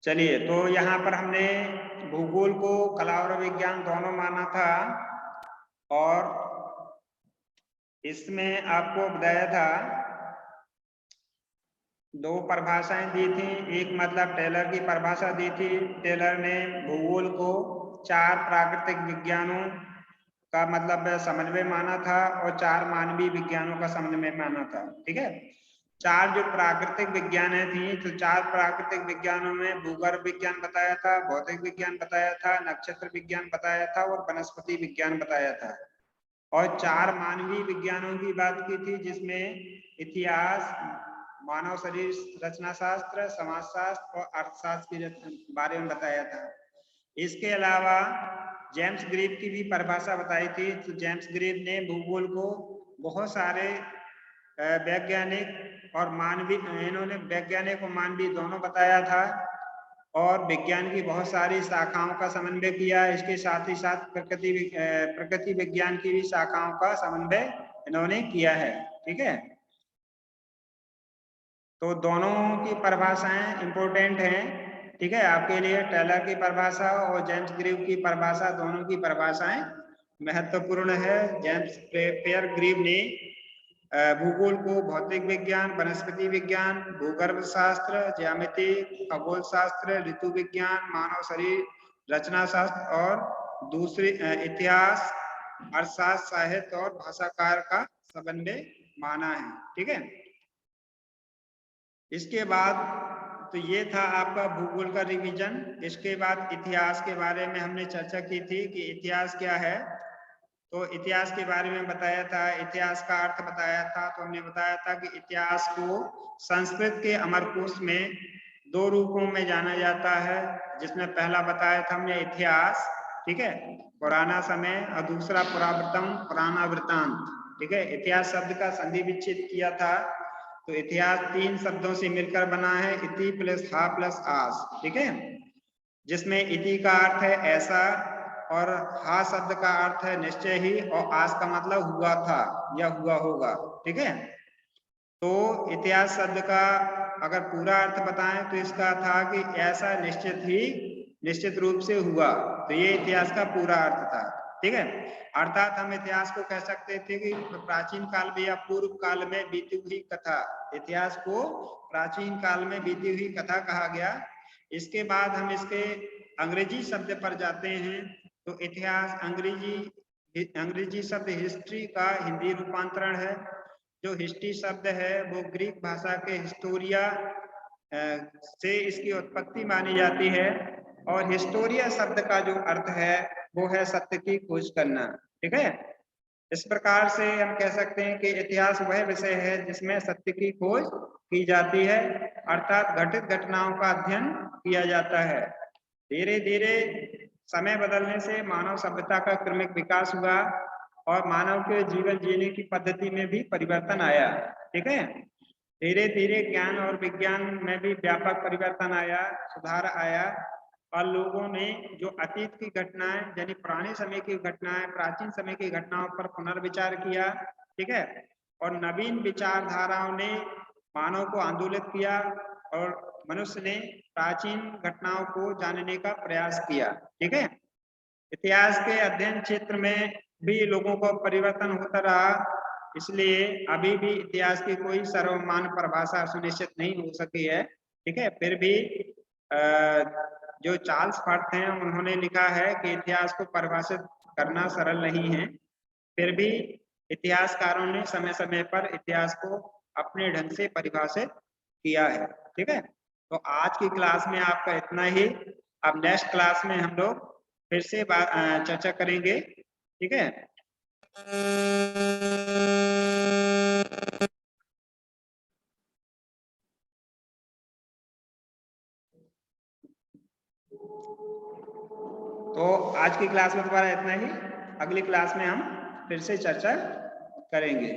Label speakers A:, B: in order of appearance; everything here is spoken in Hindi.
A: चलिए, तो यहाँ पर हमने भूगोल को कला और विज्ञान दोनों माना था और इसमें आपको बताया था दो परिभाषाएं दी थी। एक मतलब टेलर की परिभाषा दी थी। टेलर ने भूगोल को 4 प्राकृतिक विज्ञानों का मतलब समन्वय माना था और 4 मानवीय विज्ञानों का समन्वय माना था। ठीक है, 4 जो प्राकृतिक विज्ञान थी, तो 4 प्राकृतिक विज्ञानों में भूगर्भ विज्ञान बताया था, भौतिक विज्ञान बताया था, नक्षत्र विज्ञान बताया था और वनस्पति विज्ञान बताया था। और 4 मानवीय विज्ञानों की बात की थी, जिसमें इतिहास, मानव शरीर रचना शास्त्र, समाजशास्त्र और अर्थशास्त्र के बारे में बताया था। इसके अलावा जेम्स ग्रीव की भी परिभाषा बताई थी। तो जेम्स ग्रीव ने भूगोल को बहुत सारे वैज्ञानिक और मानवीय, इन्होंने वैज्ञानिक और मानवीय दोनों बताया था और विज्ञान की बहुत सारी शाखाओं का समन्वय किया। इसके साथ ही साथ प्रकृति विज्ञान की भी शाखाओं का समन्वय इन्होंने किया है। ठीक है, तो दोनों की परिभाषाएं इंपॉर्टेंट हैं। ठीक है, आपके लिए टेलर की परिभाषा और जेम्स ग्रीव की परिभाषा, दोनों की परिभाषाएं महत्वपूर्ण है। जेम्स पेयर ग्रीव ने भूगोल को भौतिक विज्ञान, वनस्पति विज्ञान, भूगर्भ शास्त्र, ज्यामिति, खगोल शास्त्र, ऋतु विज्ञान, मानव शरीर रचना शास्त्र और दूसरी इतिहास, अर्थशास्त्र, साहित्य और भाषाकार का समन्वय माना है। ठीक है, इसके बाद तो ये था आपका भूगोल का रिवीजन। इसके बाद इतिहास के बारे में हमने चर्चा की थी कि इतिहास क्या है। तो इतिहास के बारे में बताया था, इतिहास का अर्थ बताया था। तो हमने बताया था कि इतिहास को संस्कृत के अमरकोश में 2 रूपों में जाना जाता है, जिसमें पहला बताया था हमने इतिहास, ठीक है, पुराना समय, और दूसरा पुरावृतम, पुराना वृतांत। ठीक है, इतिहास शब्द का संधि विच्छेद किया था। तो इतिहास 3 शब्दों से मिलकर बना है, इति प्लस हा प्लस आस। ठीक है, जिसमें इति का अर्थ है ऐसा और हा शब्द का अर्थ है निश्चय ही और आस का मतलब हुआ था या हुआ होगा। ठीक है, तो इतिहास शब्द का अगर पूरा अर्थ बताएं तो इसका था कि ऐसा निश्चित रूप से हुआ। तो ये इतिहास का पूरा अर्थ था। ठीक है, अर्थात हम इतिहास को कह सकते थे कि प्राचीन काल में या पूर्व काल में बीती हुई कथा। इतिहास को प्राचीन काल में बीती हुई कथा कहा गया। इसके बाद हम इसके अंग्रेजी शब्द पर जाते हैं। तो इतिहास अंग्रेजी शब्द हिस्ट्री का हिंदी रूपांतरण है। जो हिस्ट्री शब्द है वो ग्रीक भाषा के हिस्टोरिया से इसकी उत्पत्ति मानी जाती है और हिस्टोरिया शब्द का जो अर्थ है वो है सत्य की खोज करना। ठीक है, इस प्रकार से हम कह सकते हैं कि इतिहास वह विषय है जिसमें सत्य की खोज की जाती है, अर्थात घटित घटनाओं का अध्ययन किया जाता है। धीरे धीरे समय बदलने से मानव सभ्यता का क्रमिक विकास हुआ और मानव के जीवन जीने की पद्धति में भी परिवर्तन आया। ठीक है, धीरे धीरे ज्ञान और विज्ञान में भी व्यापक परिवर्तन आया, सुधार आया और लोगों ने जो अतीत की घटनाएं यानी पुराने समय की घटनाएं, प्राचीन समय की घटनाओं पर पुनर्विचार किया। ठीक है, और नवीन विचारधाराओं ने मानव को आंदोलित किया और मनुष्य ने प्राचीन घटनाओं को जानने का प्रयास किया। ठीक है, इतिहास के अध्ययन क्षेत्र में भी लोगों को परिवर्तन होता रहा, इसलिए अभी भी इतिहास की कोई सर्वमान्य परिभाषा सुनिश्चित नहीं हो सकी है। ठीक है, फिर भी जो चार्ल्स फर्थ हैं उन्होंने लिखा है कि इतिहास को परिभाषित करना सरल नहीं है। फिर भी इतिहासकारों ने समय समय पर इतिहास को अपने ढंग से परिभाषित किया है। ठीक है, तो आज की क्लास में आपका इतना ही। अब नेक्स्ट क्लास में हम लोग फिर से चर्चा करेंगे। ठीक है, तो आज की क्लास में तुम्हारा इतना ही। अगली क्लास में हम फिर से चर्चा करेंगे।